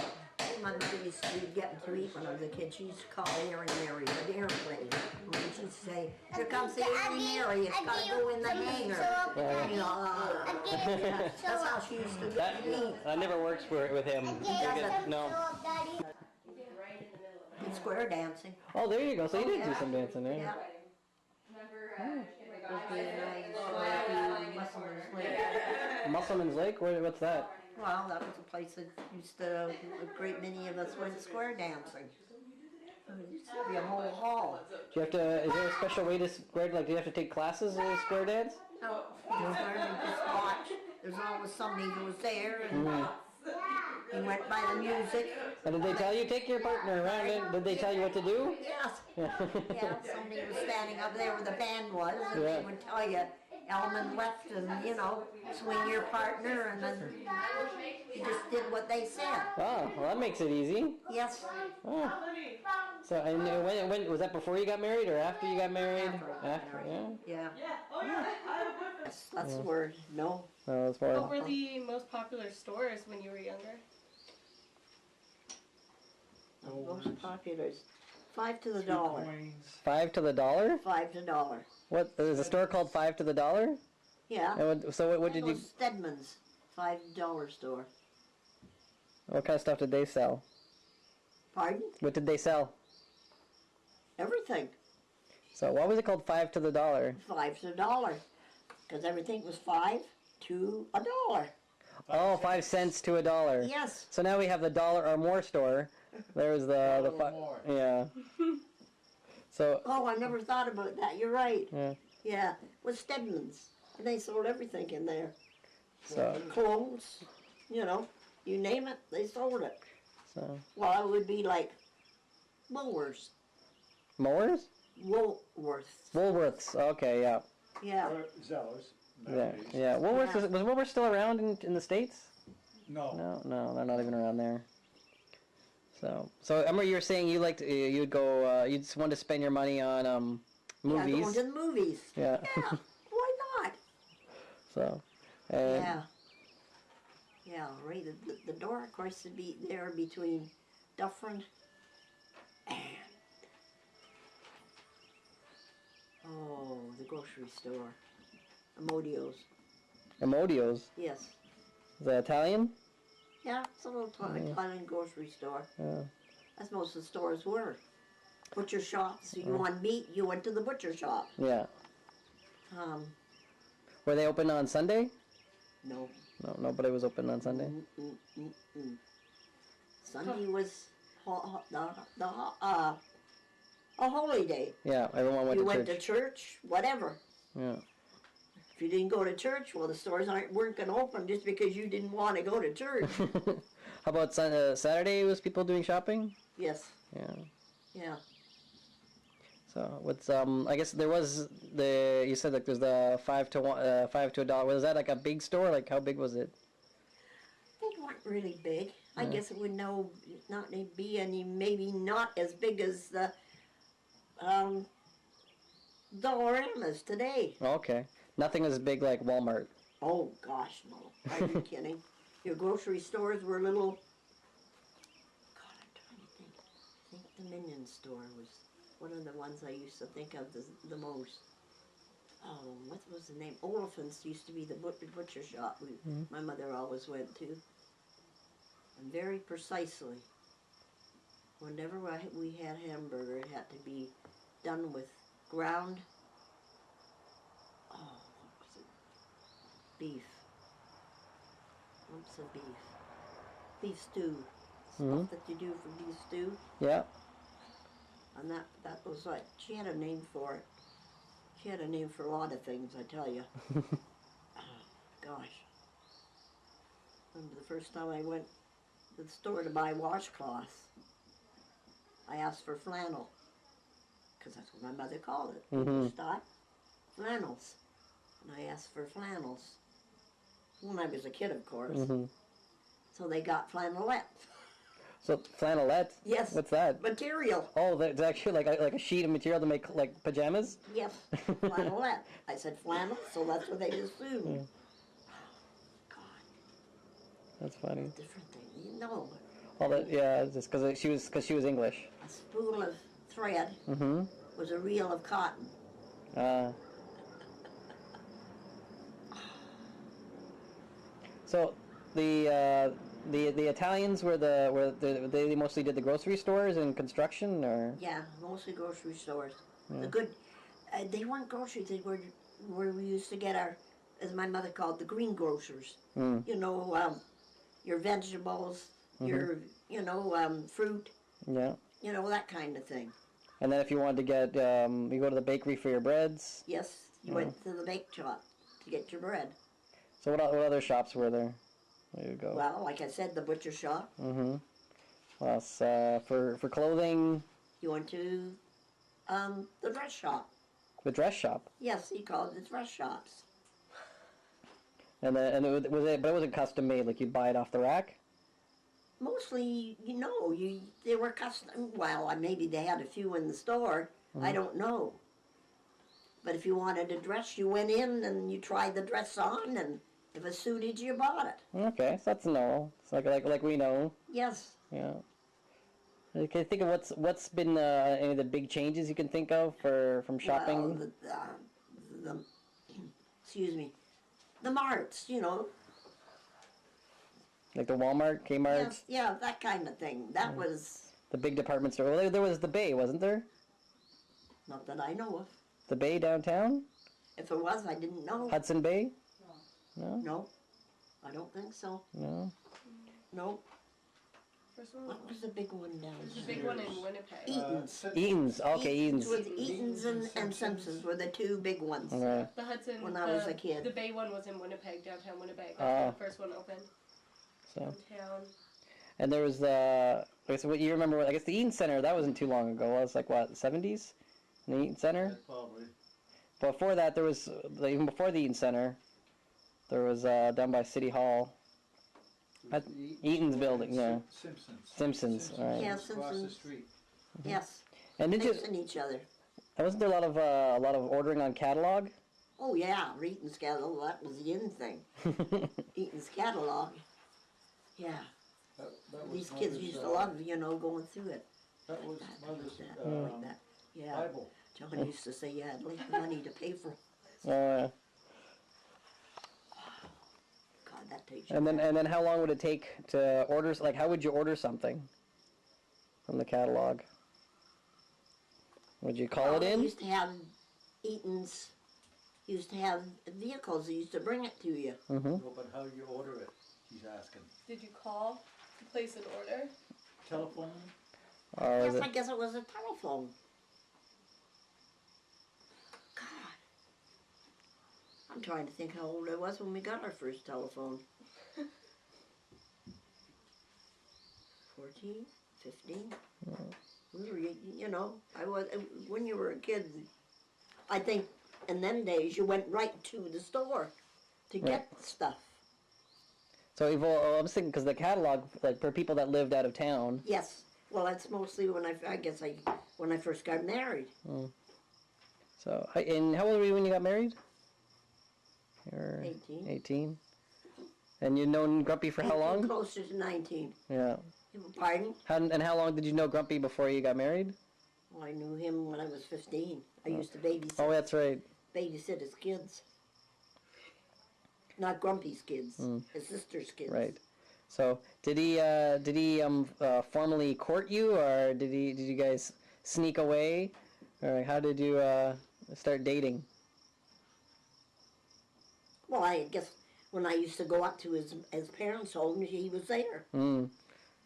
My mother used to get to eat when I was a kid. She used to call Aaron Mary the airplane. And she used to say, "Here comes the Aaron Mary. It's got to go in the hangar." You know, that's how she used to get me. That never works with him. No. And square dancing. Oh, there you go. So you did do some dancing there. Yeah. Musselman's Lake? What's that? Well, that was a place that used to, a great many of us went square dancing. There used to be a whole hall. Do you have to? Is there a special way to square? Like, do you have to take classes in square dance? No, you just learn and just watch. There's always somebody who was there, and he went by the music. And did they tell you take your partner around it? Did they tell you what to do? Yes. Yeah, somebody was standing up there where the band was, and Yeah. they would tell you, element left, and swing your partner, and then you just did what they said. Oh, well, that makes it easy. Yes. Oh. So, and when was that before you got married or after you got married? After, yeah. Yeah. That's the word. No. Oh, that's What far. were the most popular stores when you were younger? Most popular is 5 to the dollar. $5 to the dollar? 5 to dollar. What is a store called $5 to the dollar? Yeah. And what did you? Stedman's $5 store. What kind of stuff did they sell? Pardon? What did they sell? Everything. So why was it called $5 to the dollar? 5 to the dollar. Because everything was 5 to a dollar. Oh, 5 cents to a dollar. Yes. So now we have the dollar or more store. There's the yeah. So. Oh, I never thought about that. You're right. Yeah. Yeah. It was Stedman's. And they sold everything in there. So. Clothes, you name it, they sold it. So. Well, it would be like Woolworths. Mowers? Woolworths. Woolworths. Okay, yeah. Yeah. Zellers. Yeah. Yeah. Woolworths was Woolworths still around in the States? No. No, they're not even around there. So I remember you were saying you'd go you just wanted to spend your money on movies. Yeah, going to the movies. Yeah. Yeah. Why not? So. And Yeah. Yeah, right. The door, of course, would be there between Dufferin and the grocery store. Amodio's. Amodio's. Yes. Is that Italian? Yeah, it's a little Italian grocery store. Yeah. That's most of the stores were. Butcher shops. You want meat, you went to the butcher shop. Yeah. Were they open on Sunday? No. No, nobody was open on Sunday. Sunday was a holy day. Yeah, everyone went you to church. went to church, whatever. Yeah. If you didn't go to church, well, the stores weren't going to open just because you didn't want to go to church. How about Saturday? Was people doing shopping? Yes. Yeah. Yeah. So what's I guess there was you said like there's the 5 to a dollar. Was that like a big store? Like how big was it? They weren't really big. I guess it would not be any, maybe not as big as the Dollaramas today. Okay. Nothing as big like Walmart. Oh gosh, no. Are you kidding? Your grocery stores were little. God, I'm trying to think. I think the Minion store was one of the ones I used to think of the most. Oh, what was the name? Oliphant's used to be the butcher shop my mother always went to. And very precisely, whenever we had hamburger, it had to be done with ground. Oh, what was it? Beef. Lumps of beef. Beef stew. Stuff that you do for beef stew. Yeah. And that was like, she had a name for it. She had a name for a lot of things, I tell you. Gosh. Remember the first time I went to the store to buy washcloths, I asked for flannel. Because that's what my mother called it. Stock. Flannels. and I asked for flannels. When I was a kid, of course. Mm-hmm. So they got flannelette. So flannelette? Yes. What's that? Material. Oh, that's actually like a sheet of material to make like pajamas? Yes, flannelette. I said flannel, so that's what they assumed. Yeah. God, That's funny. different thing. You know, All that, yeah, just because she was English. a spool of thread Mm-hmm. was a reel of cotton. So the Italians they mostly did the grocery stores and construction, or Yeah, mostly grocery stores. Yeah. The good, they weren't groceries. They were where we used to get our, as my mother called, the green grocers. Mm. You know, your vegetables, your fruit. Yeah. You know, that kind of thing. And then if you wanted to get you go to the bakery for your breads. Yes, you went to the bake shop to get your bread. So what other shops were there? There you go. Well, like I said, the butcher shop. Mm-hmm. Plus for clothing. You went to the dress shop. The dress shop. Yes, he called it dress shops. And it wasn't custom made. Like you'd buy it off the rack. Mostly, they were custom. Well, maybe they had a few in the store. I don't know. But if you wanted a dress, you went in and you tried the dress on, and if it suited you, bought it. Okay, so that's normal. It's like we know. Yes. Yeah. Can you think of what's been any of the big changes you can think of from shopping? Well, excuse me, the marts, Like the Walmart, Kmart, Yes, yeah, that kind of thing. That was the big department store. Well, there was the Bay, wasn't there? not that I know of. The Bay downtown? If it was, I didn't know. Hudson Bay? No. No, I don't think so. No. No. First one What was the big one down was the there? big one in Winnipeg. Eaton's. Eaton's. Okay, Eaton's. With Eaton's and Simpsons were the two big ones. Okay. The Hudson. When I was a kid. The Bay one was in Winnipeg, downtown Winnipeg. That's when the first one opened. So. Downtown. And there was the. Okay, so what you remember? I guess the Eaton Center. That wasn't too long ago. It was like what, 70s? The Eaton Center. Probably. Before that, there was even before the Eaton Center. There was down by City Hall. At Eaton's building, yeah. Simpsons, all right. Yeah, Across the Simpsons. street. Yes. And did you? Facing each other. Wasn't there a lot of ordering on catalog? Oh yeah, Eaton's catalog. That was the in thing. Eaton's catalog. Yeah. That was These kids Mother's, used to love, going through it. That was That, Mother's like that. Yeah. Bible. John used to say, yeah, I'd like money to pay for. Oh, God, that takes you and back. then how long would it take to order? Like, how would you order something from the catalog? Would you call it They in? used to have Eaton's, used to have vehicles that used to bring it to you. Mm-hmm. No, but how you order it, he's asking. Did you call to place an order? Telephone? Or Yes, is I it? guess it was a telephone. God. I'm trying to think how old I was when we got our first telephone. 14, 15. We were, I was, when you were a kid, I think in them days you went right to the store to get stuff. So I was thinking because the catalog, like for people that lived out of town. Yes. Well, that's mostly when when I first got married. So, and how old were you when you got married? You're 18. 18. And you've known Grumpy for how long? Closer to 19. Yeah. Pardon? And how long did you know Grumpy before you got married? Well, I knew him when I was 15. I used to Oh, that's right. babysit his kids. Not Grumpy's kids, his sister's kids. Right. So did he formally court you, or did you guys sneak away, or how did you start dating? Well, I guess when I used to go up to his parents' home, he was there. Did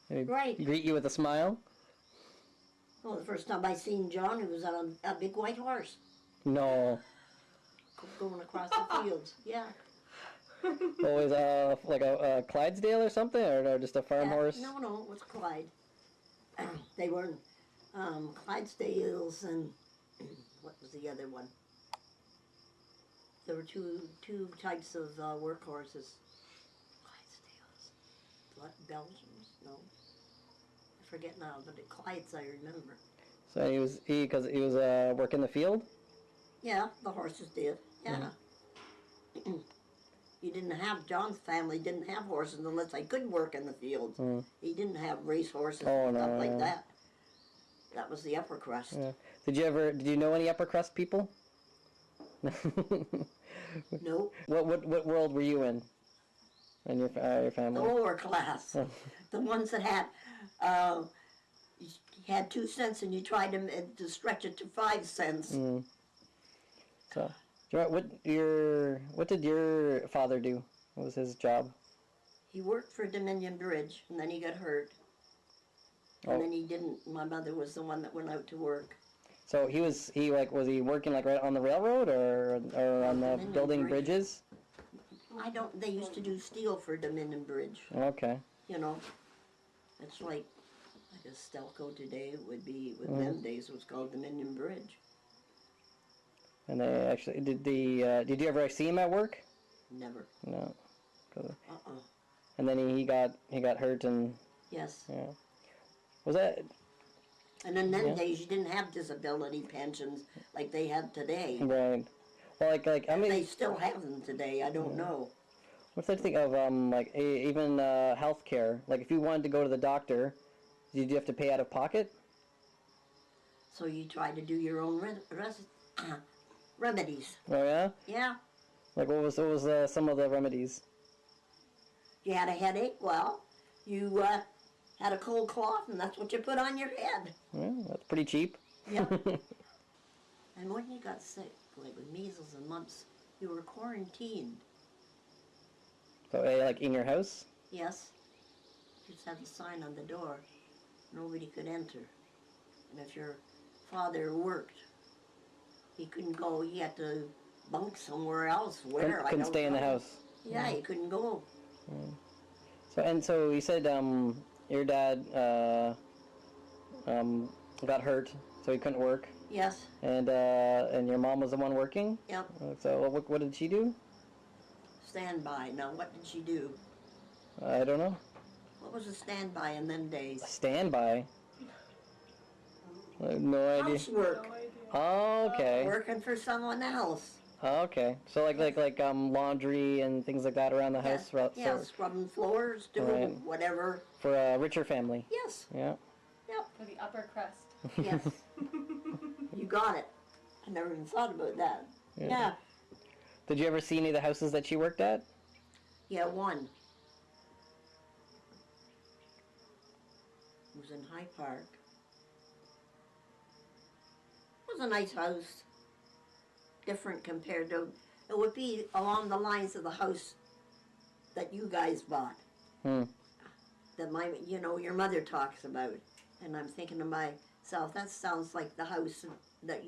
he Right. greet you with a smile? Well, the first time I seen John, he was on a big white horse No. going across the fields. Yeah. Always like a Clydesdale or something, or just a farm horse? No, it was Clyde. They were Clydesdales and what was the other one? There were two types of work horses. Clydesdales. What, Belgians? No. I forget now, but at Clyde's I remember. So because he was working the field? Yeah, the horses did. Yeah. You didn't have, John's family didn't have horses unless they could work in the fields. He didn't have race horses and stuff like that. That was the upper crust. Yeah. Did you know any upper crust people? Nope. What world were you in? And your The family? lower class. The ones that you had 2 cents and you tried to stretch it to 5 cents. So, what did your father do? What was his job? He worked for Dominion Bridge, and then he got hurt. And then he didn't. My mother was the one that went out to work. So was he working like right on the railroad or on the Dominion building Bridge. bridges? They used to do steel for Dominion Bridge. Okay. You know, it's like a Stelco today would be, with them days it was called Dominion Bridge. And they actually did you ever see him at work? Never. No. Uh-uh. And then he got hurt and Yes. yeah. Was that And in them days you didn't have disability pensions like they have today. right? Well, I mean, They still have them today, I don't know. what's that thing of even health care? Like if you wanted to go to the doctor, did you have to pay out of pocket? So you try to do your own remedies. Oh yeah. Yeah. Like what was some of the remedies? You had a headache, well, you had a cold cough, and that's what you put on your head. Yeah, that's pretty cheap. Yeah. And when you got sick, like with measles and mumps, you were quarantined. So like in your house? Yes. Just had a sign on the door. Nobody could enter. And if your father worked, he couldn't go. He had to bunk somewhere else. Where? Couldn't stay in the house. Yeah, he couldn't go. So you said your dad got hurt, so he couldn't work, Yes. and your mom was the one working. Yep. So what did she do? Standby. Now, what did she do? I don't know. What was a standby in them days? Standby. I have no idea. Housework. Oh, okay. Working for someone else. Oh, okay. So like laundry and things like that around the house. Yeah, scrubbing floors, doing Right. whatever. For a richer family. Yes. Yeah. Yep. For the upper crust. Yes. You got it. I never even thought about that. Yeah. Did you ever see any of the houses that she worked at? Yeah, one. It was in High Park. It was a nice house. Different compared to, it would be along the lines of the house that you guys bought. That your mother talks about. And I'm thinking to myself, that sounds like the house that,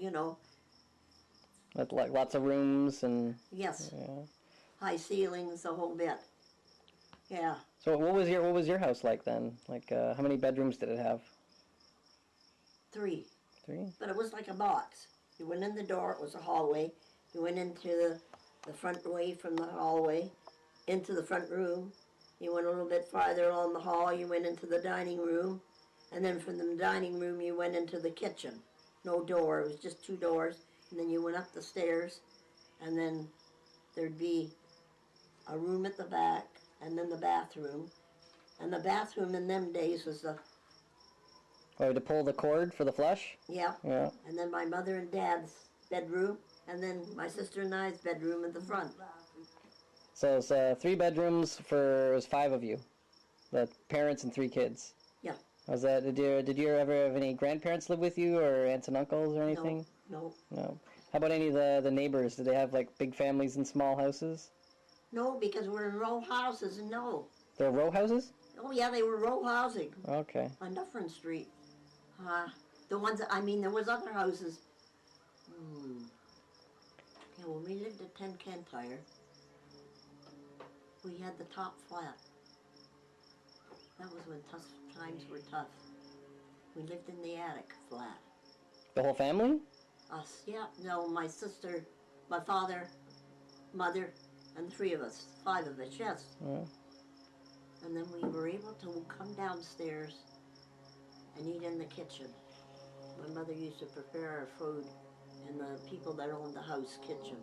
With like lots of rooms and. yes, Yeah. high ceilings, the whole bit. Yeah, So what was your house like then? Like how many bedrooms did it have? 3. 3. But it was like a box. You went in the door, it was a hallway. You went into the front way from the hallway, into the front room. You went a little bit farther along the hall, you went into the dining room. And then from the dining room, you went into the kitchen. No door, it was just 2 doors. And then you went up the stairs, and then there'd be a room at the back, and then the bathroom. And the bathroom in them days was Oh, to pull the cord for the flush? yeah. Yeah. And then my mother and dad's bedroom, and then my sister and I's bedroom in the front. So it's 3 bedrooms it was 5 of you. The parents and 3 kids. Yeah. Was that did you ever have any grandparents live with you or aunts and uncles or anything? No. No. How about any of the neighbors? Did they have like big families and small houses? No, because we're in row houses, and no. They're row houses? Oh yeah, they were row housing Okay. on Dufferin Street. The ones, there was other houses. Yeah, when we lived at 10 Kentire, we had the top flat. That was when times were tough. We lived in the attic flat. The whole family? Us, yeah. No, my sister, my father, Mother and 3 of us, 5 of us, yes. Mm. And then we were able to come downstairs and eat in the kitchen. My mother used to prepare our food in the people that owned the house kitchen.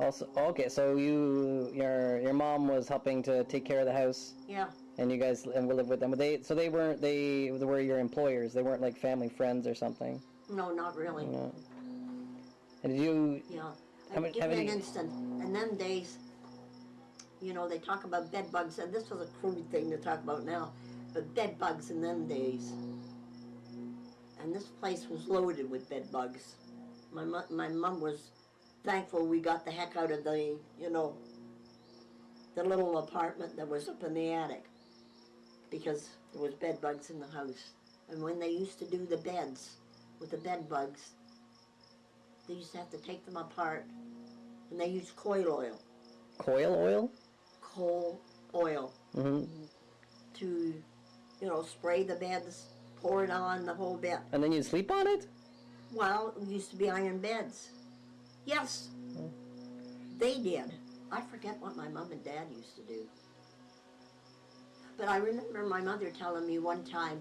Also, okay, so your mom was helping to take care of the house, Yeah, and you guys and we lived with them. But they were your employers. They weren't like family friends or something. no, not really. No. And did you? Yeah, How many- give how me many- an instant. In them days, they talk about bed bugs, and this was a crude thing to talk about now, but bed bugs in them days. And this place was loaded with bed bugs. My mom was thankful we got the heck out of the little apartment that was up in the attic, because there was bed bugs in the house. And when they used to do the beds with the bed bugs, they used to have to take them apart, and they used coil oil. Coil oil? Coal oil Mm-hmm. to, spray the beds, pour it on the whole bed. And then you'd sleep on it? Well, it used to be iron beds. Yes, they did. I forget what my mom and dad used to do. But I remember my mother telling me one time,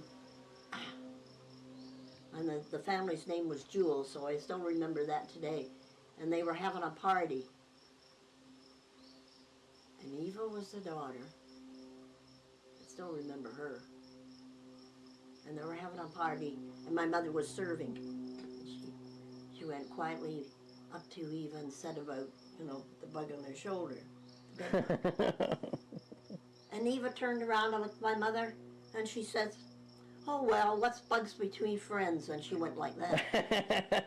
and the family's name was Jewel, so I still remember that today, and they were having a party. And Eva was the daughter. I still remember her. And they were having a party, and my mother was serving. And she went quietly up to Eva and said about, the bug on her shoulder. And Eva turned around and looked at my mother, and she says, "Oh well, what's bugs between friends?" And she went like that.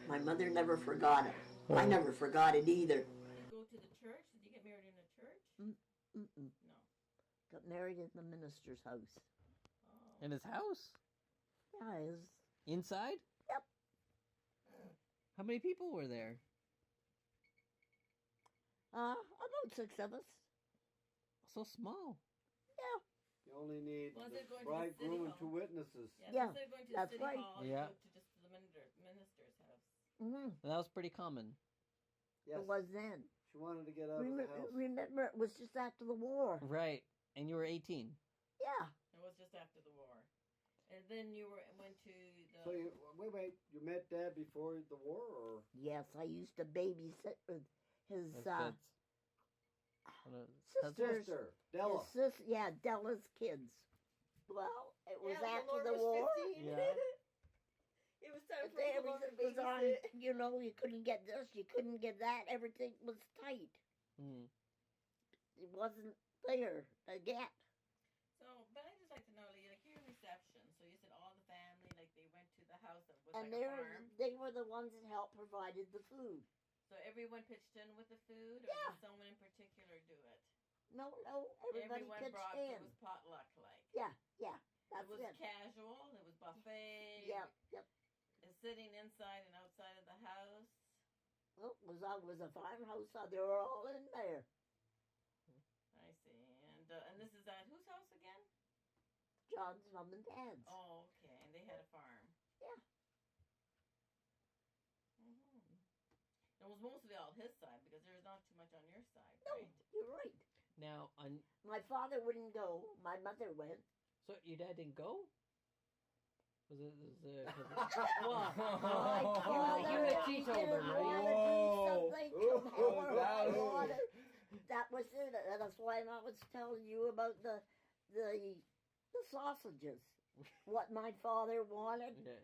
My mother never forgot it. I never forgot it either. Did you go to the church? Did you get married in a church? Mm-mm. No. Got married in the minister's house. In his house? Yeah, his. Inside? Yep. How many people were there? About 6 of us. So small. Yeah. You only need Was the it going to the bridegroom city and hall? 2 witnesses. Yeah, instead of going to the that's city right. hall, Yeah. you go to just the minister's house. Mm-hmm. And that was pretty common. Yes. It was then. She wanted to get out of the house. Remember, it was just after the war. Right. And you were 18. Yeah. It was just after the war. And then you went to the... So wait, you met Dad before the war, or? Yes, I used to babysit with his That's sisters. Sister, Della. Yeah, Della's kids. Well, it was Yeah, after Laura the was war. 15. Yeah. It was time for Everything was on, babysit. you couldn't get this, you couldn't get that. Everything was tight. Mm. It wasn't there to get. So, but I just like to know, like your reception. So you said all the family, like they went to the house that was And like a farm. they were the ones that helped provided the food. So everyone pitched in with the food, or Yeah. did someone in particular do it? No, everybody Everyone pitched brought. in. It was potluck like. Yeah, that's It was it. casual. It was buffet. Yep. It's sitting inside and outside of the house. Well, it was a farmhouse, so they were all in there. I see. And this is at whose house again? John's mom and dad's. Oh, okay. And they had a farm. Yeah. It was mostly all his side because there's not too much on your side, No, right? you're right. Now, My father wouldn't go. My mother went. so your dad didn't go? Was it? My You're a teetotaler, didn't right? want to do something Whoa. come hell or high Whoa. water. That was it. And that's why I was telling you about the sausages. What my father wanted. Yeah.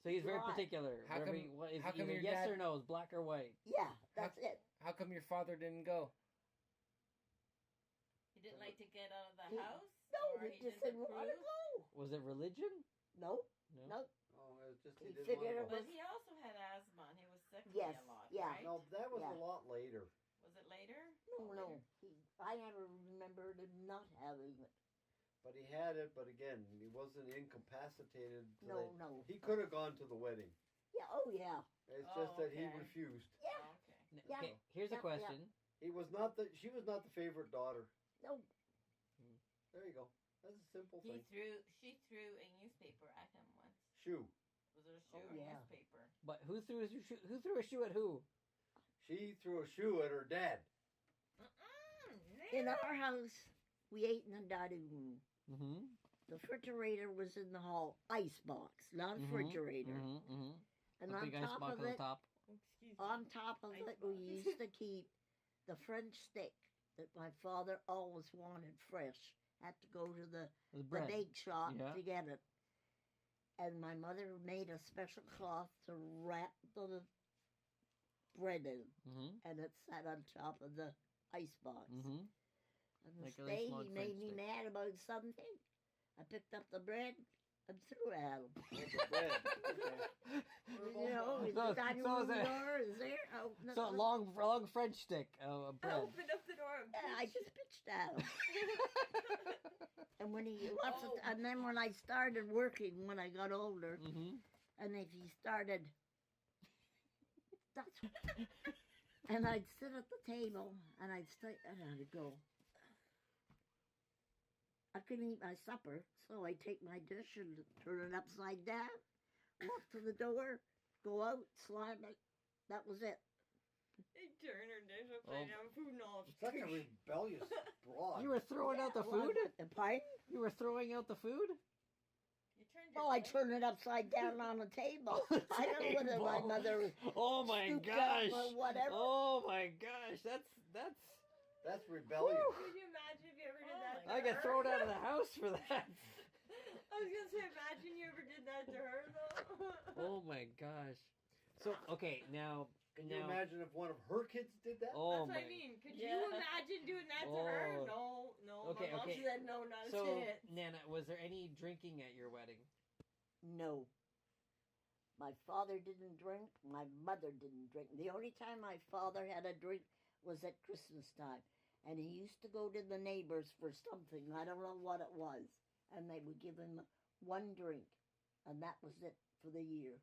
So he's very Why? particular. How come- What is how come either your yes dad- or no? Is black or white? Yeah, that's it. How come your father didn't go? He didn't like to get out of the He- house? No, or he just didn't didn't want to approve? go. Was it religion? No, No. no. Oh, it was just He he didn't figured want to it go. But he also had asthma and he was sick Yes, a lot, yeah. right? No, that was Yeah. a lot later. Was it later? No. I never remembered him not having it. But he had it, but again, he wasn't incapacitated. No. He could have gone to the wedding. Yeah, oh yeah. It's Oh, just that he okay. refused. Yeah. Oh, okay. Yeah. Okay. Here's a Yeah, question. She was not the favorite daughter. No. There you go. That's a simple thing. She threw a newspaper at him once. Shoe. Was it a shoe Oh, or yeah. newspaper? But who threw a shoe? Who threw a shoe at who? She threw a shoe at her dad. In our house, we ate in the dining room. Mm-hmm. The refrigerator was in the hall. Ice box, not a refrigerator. Mm-hmm. And A on big ice top box of on the it, top. Excuse me. on top of Ice it, we box. used to keep the French stick that my father always wanted fresh. Had to go to the bread. bake shop Yeah. to get it. And my mother made a special cloth to wrap the bread in, Mm-hmm. and it sat on top of the ice box. Mm-hmm. And this Like a nice day long he made French me stick. mad about something. I picked up the bread and threw it at him. What's the bread? Okay. You know, So- the dining so is room it- door is there. Oh, So a long French stick of I bread. opened up the door and I just pitched at him. And when he Oh. and then when I started working, when I got older, Mm-hmm. and if he started, that's, and I'd sit at the table and I'd go. I couldn't eat my supper, so I'd take my dish and turn it upside down, walk to the door, go out, slam it. That was it. they turn her dish upside down, food and all. Such a rebellious broad. You were throwing out the food? Pardon? You were throwing out the food? You turned your Well, I plate. turned it upside down on the table. I don't know whether my mother was Oh my scooped gosh! up or whatever. Oh my gosh! That's rebellious. Could you imagine if you ever did that? I to get her? thrown out of the house for that. I was gonna say, imagine you ever did that to her though. Oh my gosh! So okay, now Can you imagine if one of her kids did that? Oh That's my. what I mean. Could Yeah. you imagine doing that to her? Oh. No. Okay, My mom okay. said no, not a So chance. Nana, was there any drinking at your wedding? No. My father didn't drink. My mother didn't drink. The only time my father had a drink was at Christmas time. And he used to go to the neighbors for something. I don't know what it was. And they would give him one drink. And that was it for the year.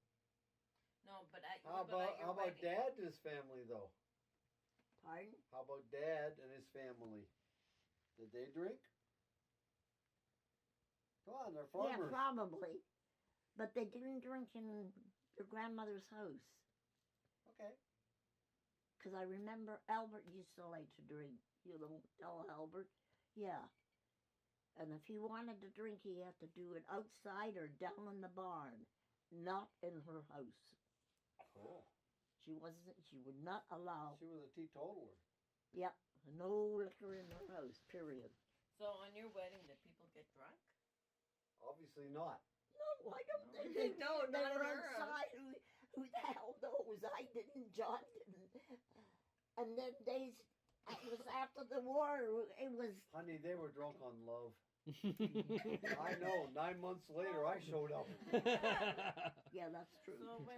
No, but at, How but at about your how about wedding. Dad and his family though? Pardon? How about Dad and his family? Did they drink? Come on, they're Yeah, farmers. probably. But they didn't drink in your grandmother's house. Okay. Because I remember Albert used to like to drink. You know, tell Albert. Yeah. And if he wanted to drink, he had to do it outside or down in the barn, not in her house. Cool. She would not allow, She was a teetotaler. yep, no liquor in her house, period. So on your wedding, did people get drunk? Obviously not. No, I don't think they, No, they not were in her house. outside. Who the hell knows? I didn't, John didn't. And then days, it was after the war, it was, Honey, they were drunk on love. I know. 9 months later, I showed up. yeah, that's true. So when